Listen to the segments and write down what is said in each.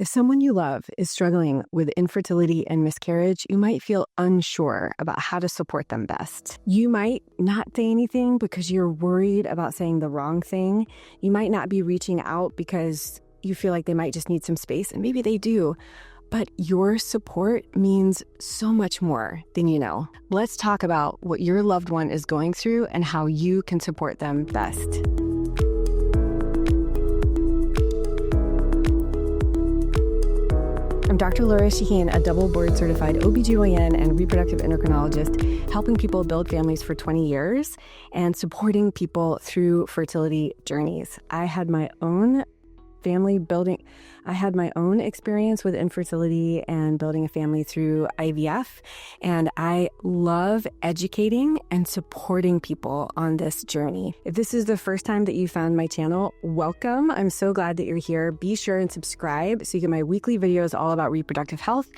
If someone you love is struggling with infertility and miscarriage, you might feel unsure about how to support them best. You might not say anything because you're worried about saying the wrong thing. You might not be reaching out because you feel like they might just need some space, and maybe they do. But your support means so much more than you know. Let's talk about what your loved one is going through and how you can support them best. I'm Dr. Lora, Shahine, a double board-certified OBGYN and reproductive endocrinologist, helping people build families for 20 years and supporting people through fertility journeys. I had my own experience with infertility and building a family through IVF, and I love educating and supporting people on this journey. If this is the first time that you found my channel, welcome. I'm so glad that you're here. Be sure and subscribe so you get my weekly videos all about reproductive health.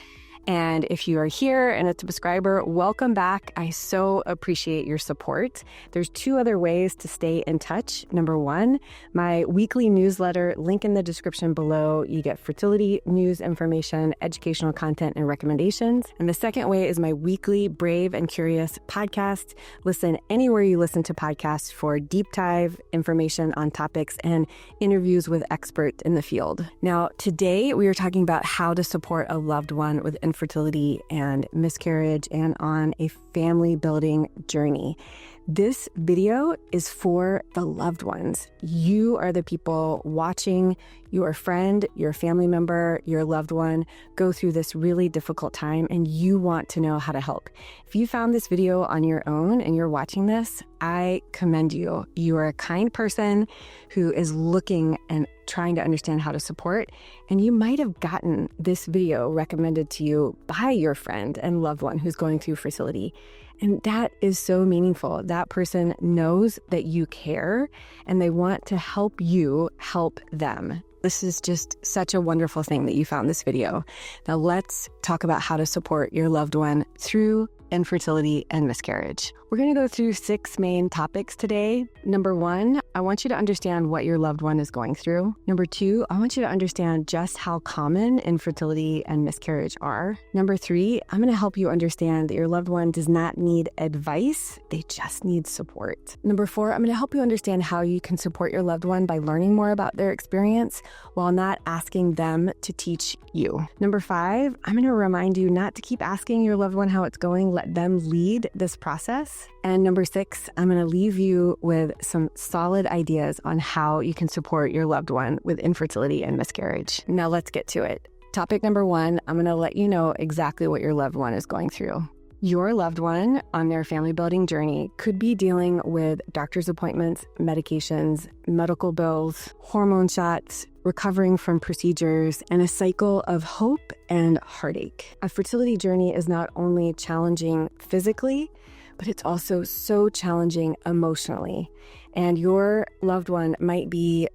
And if you are here and a subscriber, welcome back. I so appreciate your support. There's two other ways to stay in touch. Number one, my weekly newsletter, link in the description below. You get fertility news information, educational content, and recommendations. And the second way is my weekly Brave and Curious podcast. Listen anywhere you listen to podcasts for deep dive information on topics and interviews with experts in the field. Now, today we are talking about how to support a loved one with infertility and miscarriage and on a family building journey. This video is for the loved ones. You are the people watching your friend, your family member, your loved one go through this really difficult time, and you want to know how to help. If you found this video on your own and you're watching this, I commend you. You are a kind person who is looking and trying to understand how to support, and you might have gotten this video recommended to you by your friend and loved one who's going through fertility. And that is so meaningful. That person knows that you care and they want to help you help them. This is just such a wonderful thing that you found this video. Now let's talk about how to support your loved one through infertility and miscarriage. We're going to go through 6 main topics today. Number 1, I want you to understand what your loved one is going through. Number 2, I want you to understand just how common infertility and miscarriage are. Number 3, I'm going to help you understand that your loved one does not need advice, they just need support. Number 4, I'm going to help you understand how you can support your loved one by learning more about their experience while not asking them to teach you. Number 5, I'm going to remind you not to keep asking your loved one how it's going. Let them lead this process. And number 6, I'm going to leave you with some solid ideas on how you can support your loved one with infertility and miscarriage. Now let's get to it. Topic number 1, I'm going to let you know exactly what your loved one is going through. Your loved one on their family building journey could be dealing with doctor's appointments, medications, medical bills, hormone shots, recovering from procedures, and a cycle of hope and heartache. A fertility journey is not only challenging physically, but it's also so challenging emotionally. And your loved one might be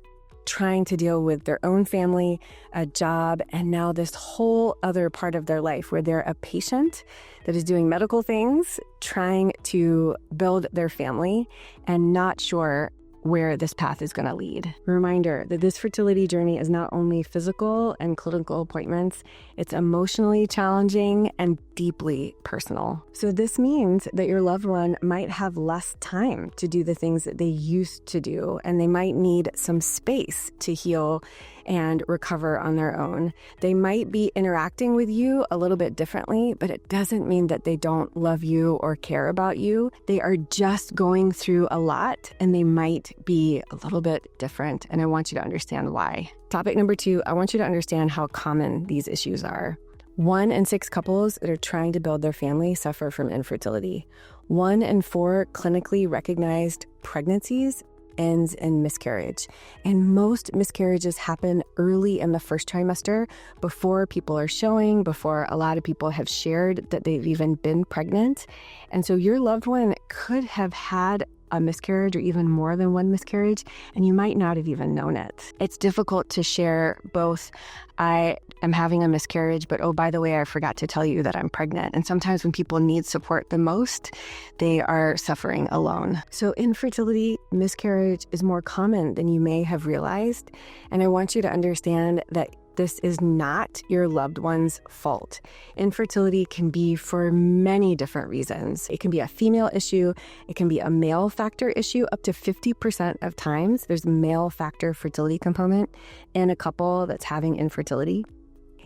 trying to deal with their own family, a job, and now this whole other part of their life where they're a patient that is doing medical things, trying to build their family, and not sure where this path is going to lead. Reminder that this fertility journey is not only physical and clinical appointments, it's emotionally challenging and deeply personal. So this means that your loved one might have less time to do the things that they used to do, and they might need some space to heal and recover on their own. They might be interacting with you a little bit differently, but it doesn't mean that they don't love you or care about you. They are just going through a lot, and they might be a little bit different, and I want you to understand why. Topic number 2, I want you to understand how common these issues are. 1 in 6 couples that are trying to build their family suffer from infertility. 1 in 4 clinically recognized pregnancies ends in miscarriage. And most miscarriages happen early in the first trimester, before people are showing, before a lot of people have shared that they've even been pregnant. And so your loved one could have had a miscarriage or even more than one miscarriage, and you might not have even known it. It's difficult to share both, I am having a miscarriage, but oh, by the way, I forgot to tell you that I'm pregnant. And sometimes when people need support the most, they are suffering alone. So infertility, miscarriage is more common than you may have realized. And I want you to understand that this is not your loved one's fault. Infertility can be for many different reasons. It can be a female issue. It can be a male factor issue. Up to 50% of times, there's a male factor fertility component in a couple that's having infertility.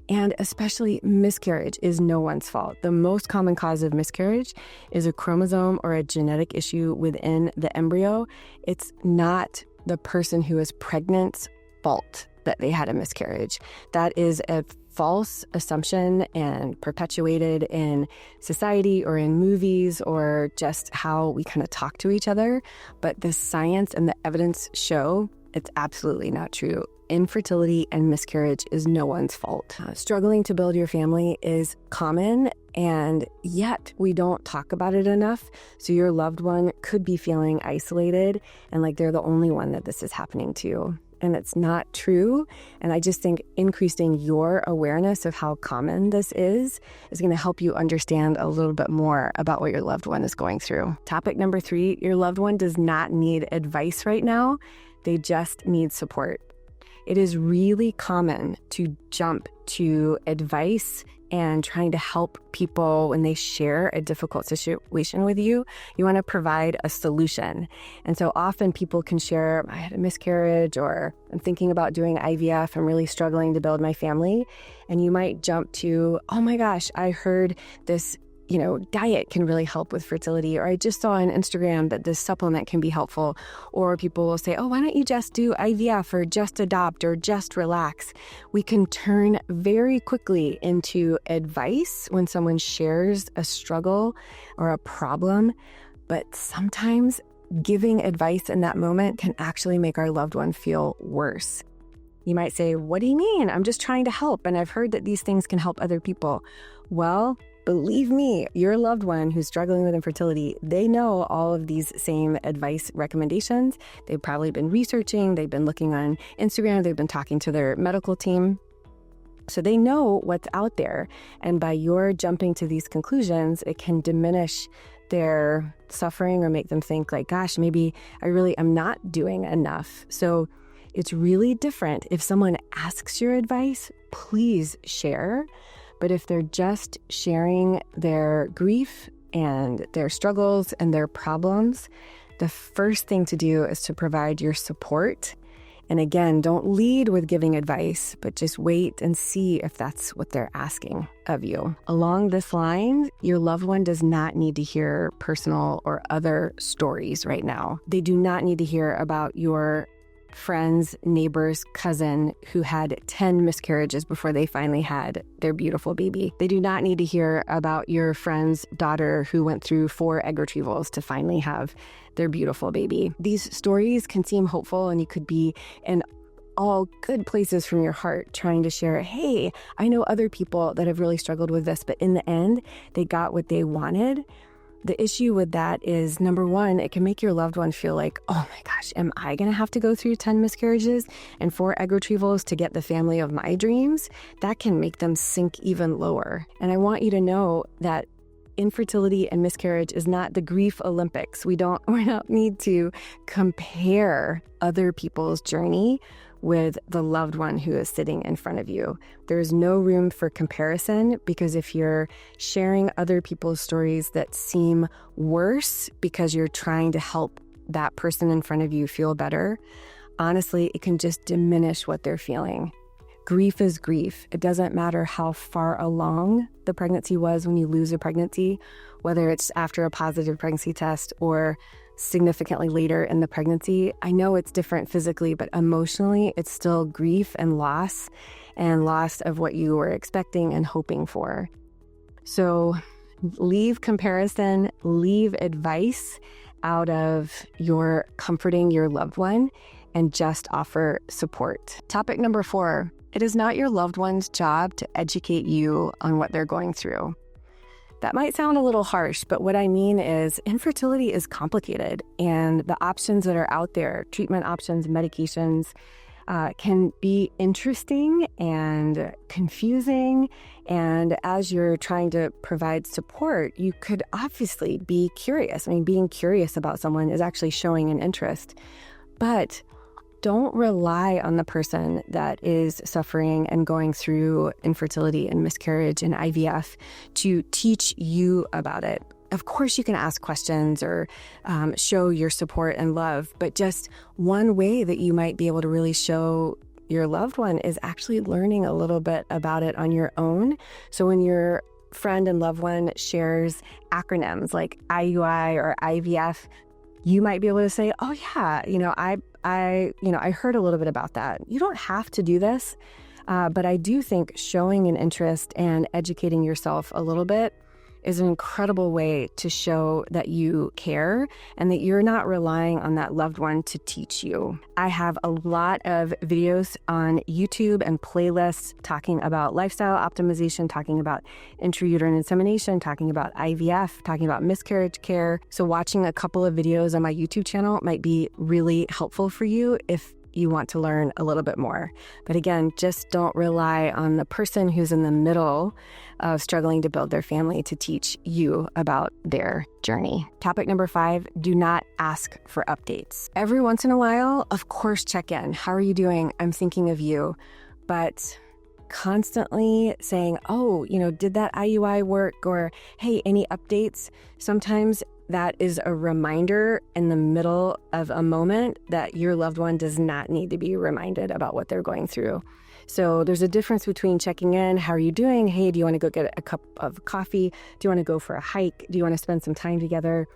And especially miscarriage is no one's fault. The most common cause of miscarriage is a chromosome or a genetic issue within the embryo. It's not the person who is pregnant's fault that they had a miscarriage. That is a false assumption and perpetuated in society or in movies or just how we kind of talk to each other. But the science and the evidence show it's absolutely not true. Infertility and miscarriage is no one's fault. Struggling to build your family is common, and yet we don't talk about it enough. So your loved one could be feeling isolated and like they're the only one that this is happening to. And it's not true. And I just think increasing your awareness of how common this is going to help you understand a little bit more about what your loved one is going through. Topic number 3, your loved one does not need advice right now. They just need support. It is really common to jump to advice and trying to help people when they share a difficult situation with you. You want to provide a solution. And so often people can share, I had a miscarriage, or I'm thinking about doing IVF. I'm really struggling to build my family. And you might jump to, oh my gosh, I heard this diet can really help with fertility, or I just saw on Instagram that this supplement can be helpful. Or people will say, oh, why don't you just do IVF or just adopt or just relax? We can turn very quickly into advice when someone shares a struggle or a problem. But sometimes giving advice in that moment can actually make our loved one feel worse. You might say, what do you mean? I'm just trying to help. And I've heard that these things can help other people. Well, believe me, your loved one who's struggling with infertility, they know all of these same advice recommendations. They've probably been researching, they've been looking on Instagram, they've been talking to their medical team. So they know what's out there. And by your jumping to these conclusions, it can diminish their suffering or make them think like, gosh, maybe I really am not doing enough. So it's really different. If someone asks your advice, please share. But if they're just sharing their grief and their struggles and their problems, the first thing to do is to provide your support. And again, don't lead with giving advice, but just wait and see if that's what they're asking of you. Along this line, your loved one does not need to hear personal or other stories right now. They do not need to hear about your friend's neighbor's cousin who had 10 miscarriages before they finally had their beautiful baby. They do not need to hear about your friend's daughter who went through 4 egg retrievals to finally have their beautiful baby. These stories can seem hopeful, and you could be in all good places from your heart trying to share, hey, I know other people that have really struggled with this, but in the end, they got what they wanted. The issue with that is, number one, it can make your loved one feel like, oh my gosh, am I going to have to go through 10 miscarriages and 4 egg retrievals to get the family of my dreams? That can make them sink even lower. And I want you to know that infertility and miscarriage is not the grief Olympics. We don't need to compare other people's journey with the loved one who is sitting in front of you. There is no room for comparison, because if you're sharing other people's stories that seem worse because you're trying to help that person in front of you feel better, honestly, it can just diminish what they're feeling. Grief is grief. It doesn't matter how far along the pregnancy was when you lose a pregnancy, whether it's after a positive pregnancy test or significantly later in the pregnancy. I know it's different physically, but emotionally, it's still grief and loss of what you were expecting and hoping for. So leave comparison, leave advice out of your comforting your loved one, and just offer support. Topic number 4, it is not your loved one's job to educate you on what they're going through. That might sound a little harsh, but what I mean is infertility is complicated, and the options that are out there, treatment options, medications, can be interesting and confusing. And as you're trying to provide support, you could obviously be curious. I mean, being curious about someone is actually showing an interest. But don't rely on the person that is suffering and going through infertility and miscarriage and IVF to teach you about it. Of course, you can ask questions or show your support and love, but just one way that you might be able to really show your loved one is actually learning a little bit about it on your own. So when your friend and loved one shares acronyms like IUI or IVF, you might be able to say, oh yeah, I heard a little bit about that. You don't have to do this, but I do think showing an interest and educating yourself a little bit is an incredible way to show that you care and that you're not relying on that loved one to teach you. I have a lot of videos on YouTube and playlists talking about lifestyle optimization, talking about intrauterine insemination, talking about IVF, talking about miscarriage care. So watching a couple of videos on my YouTube channel might be really helpful for you if you want to learn a little bit more. But again, just don't rely on the person who's in the middle of struggling to build their family to teach you about their journey. Topic number 5, do not ask for updates. Every once in a while, of course, check in. How are you doing? I'm thinking of you. But constantly saying, oh, did that IUI work? Or, hey, any updates? Sometimes that is a reminder in the middle of a moment that your loved one does not need to be reminded about what they're going through. So there's a difference between checking in. How are you doing? Hey, do you want to go get a cup of coffee? Do you want to go for a hike? Do you want to spend some time together?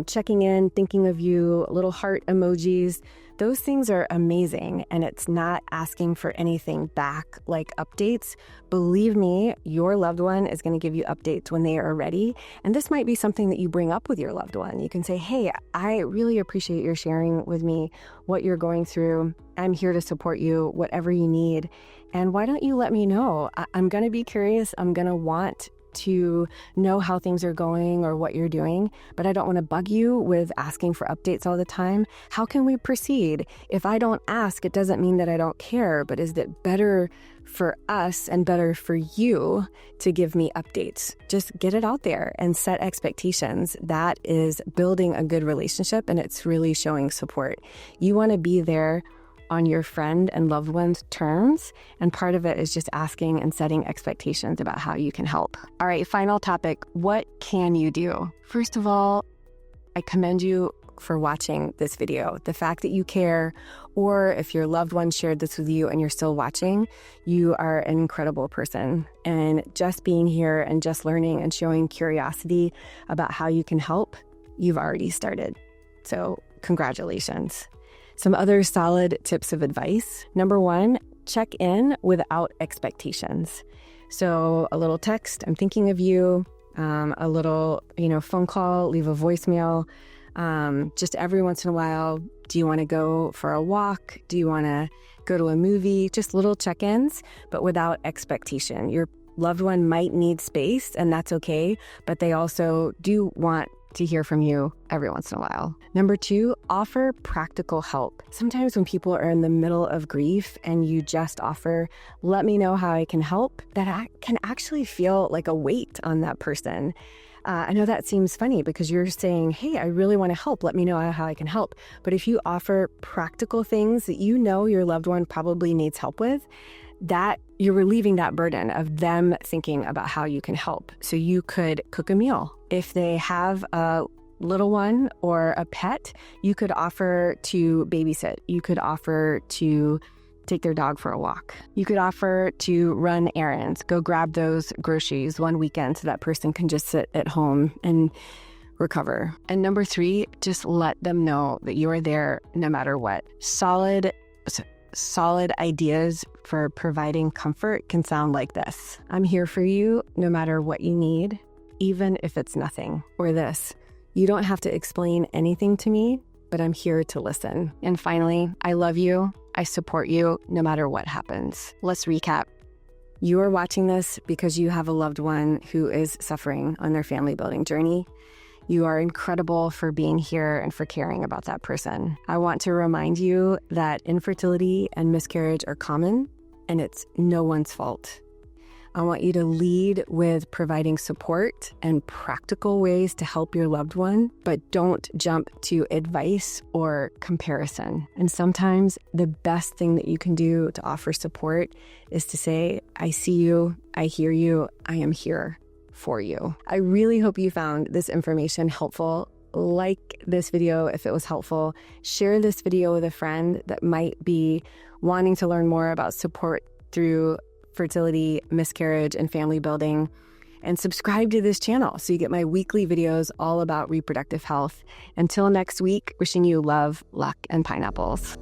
Checking in, thinking of you, little heart emojis. Those things are amazing, and it's not asking for anything back like updates. Believe me, your loved one is going to give you updates when they are ready, and this might be something that you bring up with your loved one. You can say, hey, I really appreciate your sharing with me what you're going through. I'm here to support you, whatever you need, and why don't you let me know? I'm going to be curious. I'm going to want to know how things are going or what you're doing, but I don't want to bug you with asking for updates all the time. How can we proceed? If I don't ask, it doesn't mean that I don't care, but is it better for us and better for you to give me updates? Just get it out there and set expectations. That is building a good relationship, and it's really showing support. You want to be there on your friend and loved one's terms. And part of it is just asking and setting expectations about how you can help. All right, final topic. What can you do? First of all, I commend you for watching this video. The fact that you care, or if your loved one shared this with you and you're still watching, you are an incredible person. And just being here and just learning and showing curiosity about how you can help, you've already started. So congratulations. Some other solid tips of advice. Number 1, check in without expectations. So a little text, I'm thinking of you, a little, phone call, leave a voicemail. Just every once in a while, do you want to go for a walk? Do you want to go to a movie? Just little check-ins, but without expectation. Your loved one might need space, and that's okay, but they also do want to hear from you every once in a while. Number 2, offer practical help. Sometimes when people are in the middle of grief and you just offer, let me know how I can help, that can actually feel like a weight on that person. I know that seems funny because you're saying, hey, I really want to help. Let me know how I can help. But if you offer practical things that you know your loved one probably needs help with, that you're relieving that burden of them thinking about how you can help. So you could cook a meal. If they have a little one or a pet, you could offer to babysit. You could offer to take their dog for a walk. You could offer to run errands, go grab those groceries one weekend so that person can just sit at home and recover. And number 3, just let them know that you are there no matter what. Solid ideas for providing comfort can sound like this. I'm here for you no matter what you need, even if it's nothing. Or this, you don't have to explain anything to me, but I'm here to listen. And finally, I love you. I support you no matter what happens. Let's recap. You are watching this because you have a loved one who is suffering on their family building journey. You are incredible for being here and for caring about that person. I want to remind you that infertility and miscarriage are common, and it's no one's fault. I want you to lead with providing support and practical ways to help your loved one, but don't jump to advice or comparison. And sometimes the best thing that you can do to offer support is to say, I see you, I hear you, I am here for you. I really hope you found this information helpful. Like this video if it was helpful. Share this video with a friend that might be wanting to learn more about support through fertility, miscarriage, and family building. And subscribe to this channel so you get my weekly videos all about reproductive health. Until next week, wishing you love, luck, and pineapples.